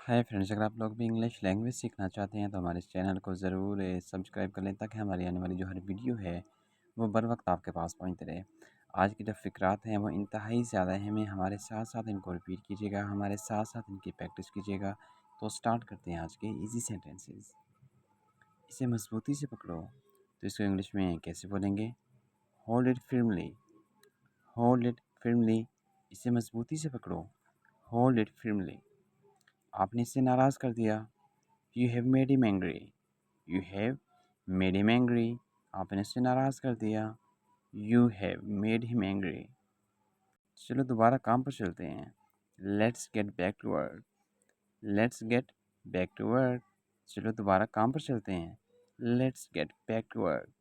Hi friends, अगर आप लोग भी इंग्लिश लैंग्वेज सीखना चाहते हैं तो हमारे इस चैनल को ज़रूर सब्सक्राइब कर लें ताकि हमारी आने वाली जो हर वीडियो है वो बर वक्त आपके पास पहुंचते रहे। आज की जो फ़िक्रात हैं वो इंतहाई ज़्यादा अहम है। हमारे साथ साथ इनको रिपीट कीजिएगा, हमारे साथ साथ इनकी प्रैक्टिस कीजिएगा। तो स्टार्ट करते हैं आज के ईजी सेंटेंसेस। इसे मजबूती से पकड़ो, तो इसको इंग्लिश में कैसे बोलेंगे? Hold it firmly. Hold it firmly. इसे मजबूती से पकड़ो, होल्ड इट फिर्मली। आपने इसे नाराज़ कर दिया, You have made him angry. You have made him angry. आपने इससे नाराज़ कर दिया। You have made him angry. चलो दोबारा काम पर चलते हैं। Let's get back to work. Let's get back to work. चलो दोबारा काम पर चलते हैं। Let's get back to work.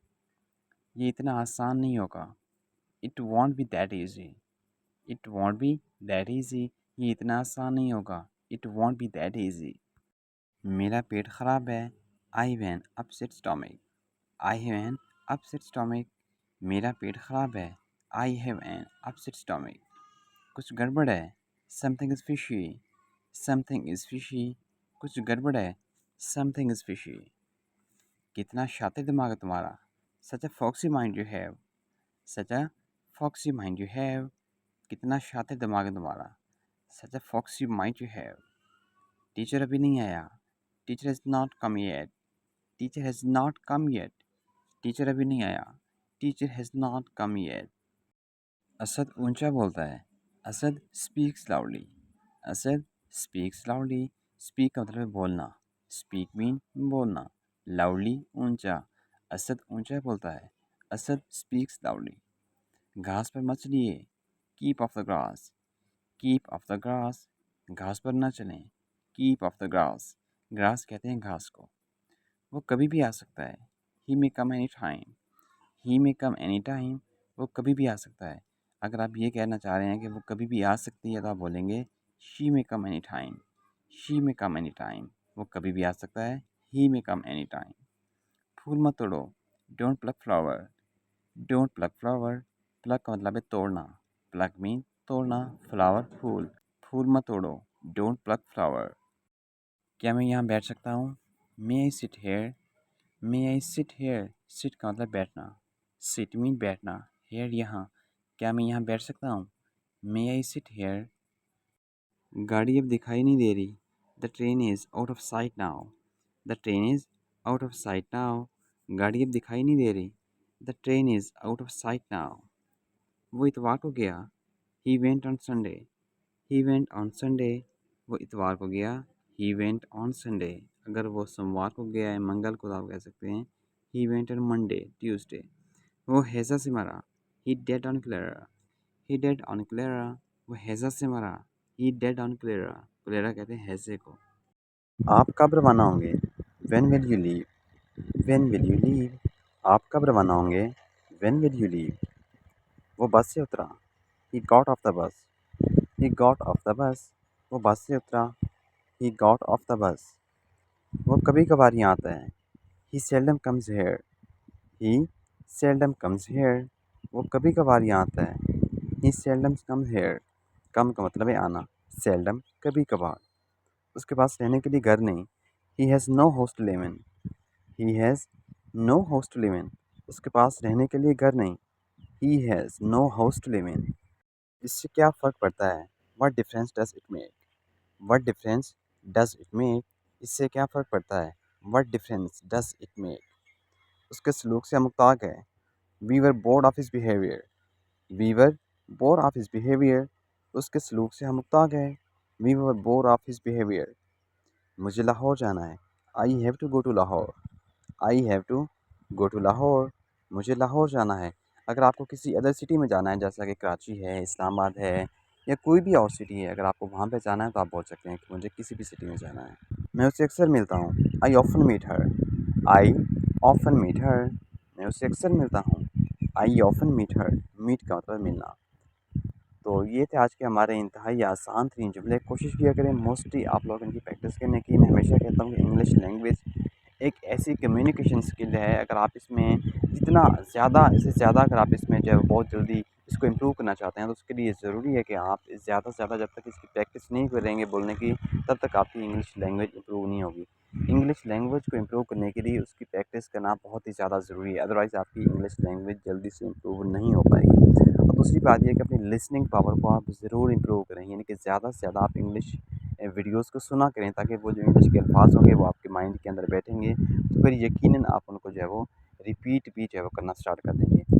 ये इतना आसान नहीं होगा। It won't be that easy. It won't be that easy. ये इतना आसान नहीं होगा। It won't be that easy. मेरा पेट ख़राब है। I have an upset stomach. I have an upset stomach. मेरा पेट ख़राब है। I have an upset stomach. कुछ गड़बड़ है। Something is fishy. Something is fishy. कुछ गड़बड़ है। Something is fishy. कितना शातिर दिमाग है तुम्हारा। Such a foxy mind you have. Such a foxy mind you have. कितना शातिर दिमाग है तुम्हारा। Such a foxy mind you have. Teacher अभी नहीं आया। Teacher has not come yet. Teacher has not come yet. Teacher अभी नहीं आया। Teacher has not come yet. Asad ऊंचा बोलता है। Asad speaks loudly. Asad speaks loudly. Speak का मतलब है बोलना। स्पीक मीन बोलना। लाउडली ऊंचा। असद ऊंचा बोलता है। Asad speaks loudly. घास पर मत चलिए। Keep of the grass. Keep of the grass. घास पर न चलें। Keep of the grass. Grass कहते हैं घास को। वो कभी भी आ सकता है। ही मे कम एनी टाइम। ही मे कम एनी टाइम। वो कभी भी आ सकता है। अगर आप ये कहना चाह रहे हैं कि वो कभी भी आ सकती है तो आप बोलेंगे she may come any time. She may come any time. वो कभी भी आ सकता है। ही मे कम एनी टाइम। फूल मत तोड़ो। Don't pluck flower. Don't pluck flower. Pluck का मतलब है तोड़ना। प्लक मीन तोड़ना। फ्लावर फूल। फूल मत तोड़ो। Don't pluck flower. क्या मैं यहाँ बैठ सकता हूँ? May I sit here. May I sit here. Sit का मतलब बैठना। सिट मीन बैठना। हेयर यहाँ। क्या मैं यहाँ बैठ सकता हूँ? May I sit hair. गाड़ी अब दिखाई नहीं दे रही। The train is out of site now. The train is out of site now. गाड़ी अब दिखाई नहीं दे रही। The train is out of site now. वो इतवार को गया। ही went on Sunday. He went on Sunday. वो इतवार को गया। ही वेंट ऑन संडे। अगर वो सोमवार को गया है, मंगल को, तो आप कह सकते हैं he went on Monday, Tuesday. वो हैजा से मरा। He dead on cholera. He dead on cholera. वो हैजा से मरा। He dead on cholera. Cholera कहते हैं हैजे को। आप कब रवाना होंगे? When will you leave? When will you leave? आप कब रवाना होंगे? When will you leave? वो बस से उतरा। He got off the bus. He got off the bus. वो बस से उतरा। He got off the bus. वो कभी कभार यहाँ आता है। He seldom comes here. He seldom comes here. वो कभी कभार यहाँ आता है। He seldom comes here. Come का मतलब है आना। सेल्डम कभी कभार। उसके पास रहने के लिए घर नहीं। He has no house to live in. He has no house to live in. उसके पास रहने के लिए घर नहीं। He has no house to live in. इससे क्या फ़र्क पड़ता है? What difference does it make? What difference does it make? इससे क्या फ़र्क पड़ता है? What difference does it make? उसके सलूक से हम मुत्ताक़ है। We were bored of his behaviour. We were bored of his behaviour. उसके सलूक से हम मुत्ताक़ है। We were bored of his behaviour. मुझे लाहौर जाना है। I have to go to Lahore. I have to go to Lahore. मुझे लाहौर जाना है। अगर आपको किसी अदर सिटी में जाना है, जैसा कि कराची है, इस्लामाबाद है, या कोई भी और सिटी है, अगर आपको वहाँ पे जाना है तो आप बोल सकते हैं कि मुझे किसी भी सिटी में जाना है। मैं उससे अक्सर मिलता हूँ। I often meet her. I often meet her. मैं उससे अक्सर मिलता हूँ। I often meet her. Meet का मतलब मिलना। तो ये थे आज के हमारे इंतहाई आसान 3 जुमले। कोशिश किया करें मोस्टली आप लोग इनकी प्रैक्टिस करने की। मैं हमेशा कहता हूँ कि इंग्लिश लैंग्वेज एक ऐसी कम्युनिकेशन स्किल है, अगर आप इसमें जितना ज़्यादा से ज़्यादा अगर आप इसमें जो है बहुत जल्दी इसको इम्प्रूव करना चाहते हैं, तो उसके लिए ज़रूरी है कि आप ज़्यादा से ज़्यादा जब तक इसकी प्रैक्टिस नहीं करेंगे बोलने की, तब तक आपकी इंग्लिश लैंग्वेज इम्प्रूव नहीं होगी। इंग्लिश लैंग्वेज को इम्प्रूव करने के लिए उसकी प्रैक्टिस करना बहुत ही ज़्यादा ज़रूरी है, अदरवाइज़ आपकी इंग्लिश लैंग्वेज जल्दी से इम्प्रूव नहीं हो पाएगी। और दूसरी बात ये है कि अपनी लिसनिंग पावर को आप ज़रूर इम्प्रूव करें, यानी कि ज़्यादा से ज़्यादा आप इंग्लिश वीडियोज़ को सुना करें, ताकि वो जो इंग्लिश के अल्फ़ाज़ होंगे वो आपके माइंड के अंदर बैठेंगे, तो फिर यकीनन आप उनको जो है वो रिपीट भी जो है वो करना स्टार्ट कर देंगे।